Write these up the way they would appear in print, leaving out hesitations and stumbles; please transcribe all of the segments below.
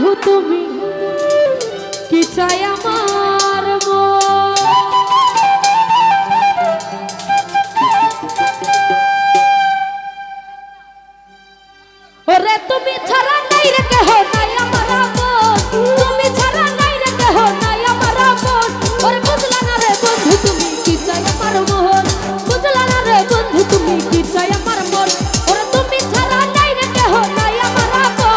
বন্ধু তুমি কি চাই আমার ওরে তুমি ছাড়া নাই রে কেহ নাই আমার আপন তুমি ছাড়া নাই রে কেহ নাই আমার আপন ওরে বুঝলা না রে বন্ধু তুমি কি চাই আমার মন বুঝলা না রে বন্ধু তুমি কি চাই আমার মন ওরে তুমি ছাড়া নাই রে কেহ নাই আমার আপন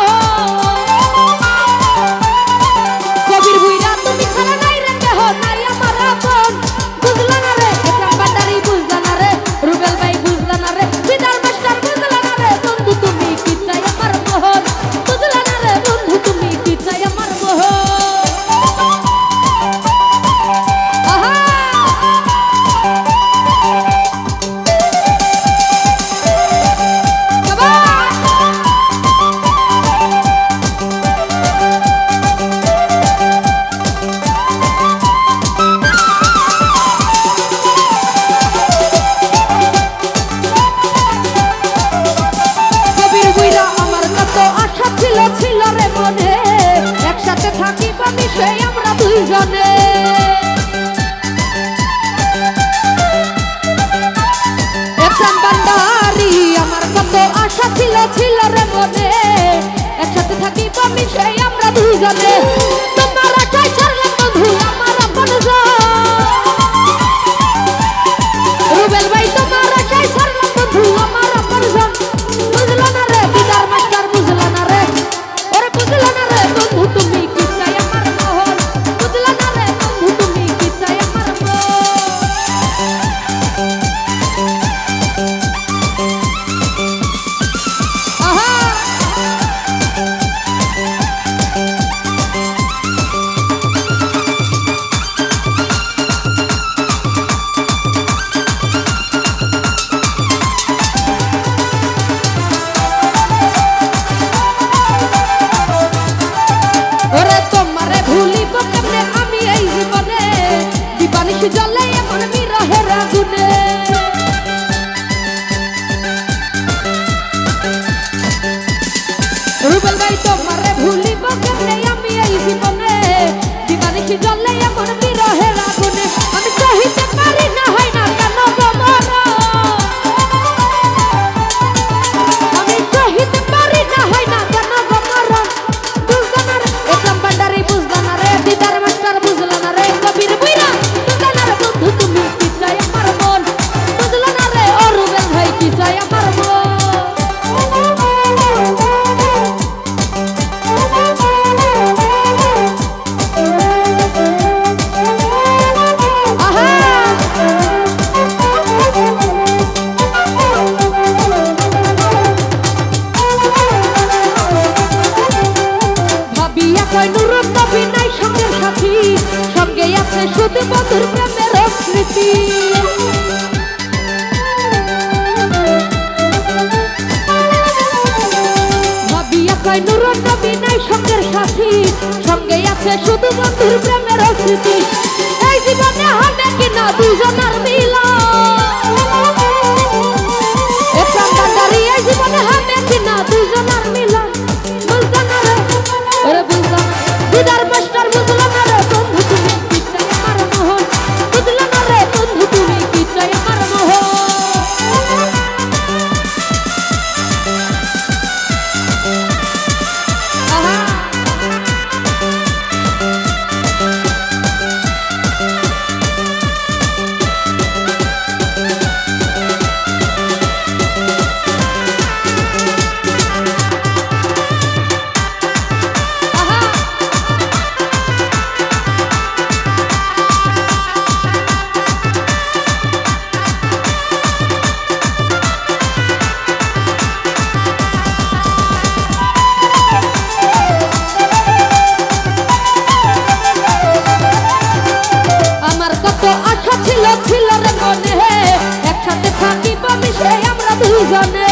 কবির বুইরা তুমি ছাড়া নাই রে কেহ নাই আমার আপন বুঝলা না রে একরাম ভান্ডারি বুঝলা না রে রুবেল ভাই বুঝলা না রে বিদার মাস্টার বুঝলা না রে বন্ধু তুমি কি চাই আমার মন বুঝলা না রে বন্ধু তুমি কি চাই আমার মন আহা ছিল রে মনে একসাথে থাকি পাবি সেই আমরা দুইজনে একরাম ভান্ডারি আমার কত আশা ছিল রে মনে একসাথে থাকি পাবি সেই আমরা দুইজনে তোমার আশায় ছাড়লাম বন্ধু আমার আপনজন রুবেল ভাই তোমার আশায় ছাড়লাম বন্ধু আমার আপনজন বুঝলা না রে বিদার মাস্টার বুঝলা না রে ওরে বুঝলা না রে বন্ধু তুমি কি চাই আমার মন বুঝলা না রে বন্ধু তুমি কি চাই আমার মন আহা ওরে তোমারে ভুলিব কেমনে আমি এই জীবনে দিবানিশি জ্বলে এমন বিরহের আগুনে রুবেল ভাই তোমারে ভুলিব কেমনে আমি এই জীবনে দিবানিশি জ্বলে এমন বিরহের আগুনে আমি সহিতে পারি না হয় না কেন গো মরণ আমি সহিতে পারি না হয় না কেন গো মরণ বুঝলা না রে একরাম ভান্ডারি বুঝলা না রে দিদার মাস্টার বুঝলা না রে কবির বুইরা বুঝলা না রে বন্ধু তুমি কি চাই আমার মন বুঝলা না রে ও রুবেল ভাই কি চাই আমার মন সঙ্গে আছে শুধু মধুর প্রেমের স্মৃতি ভাবিয়া কয় নুর নবী নাই সঙ্গের সাথী সঙ্গে আছে শুধু মধুর প্রেমের স্মৃতি এই জীবনে হবে কিনা দুজনের মিলন একরাম ভান্ডারি এই জীবনে হবে কিনা দুজনের মিলন বুঝলা না রে ওরে বুঝলা না দিদার মাস্টার বুঝলা না রে বন্ধু তুমি কি চাই আমার মন বুঝলা না রে বন্ধু তুমি কি চাই আমার মন আহা ছিল রে মনে একসাথে থাকি পাবি সেই আমরা দুইজনে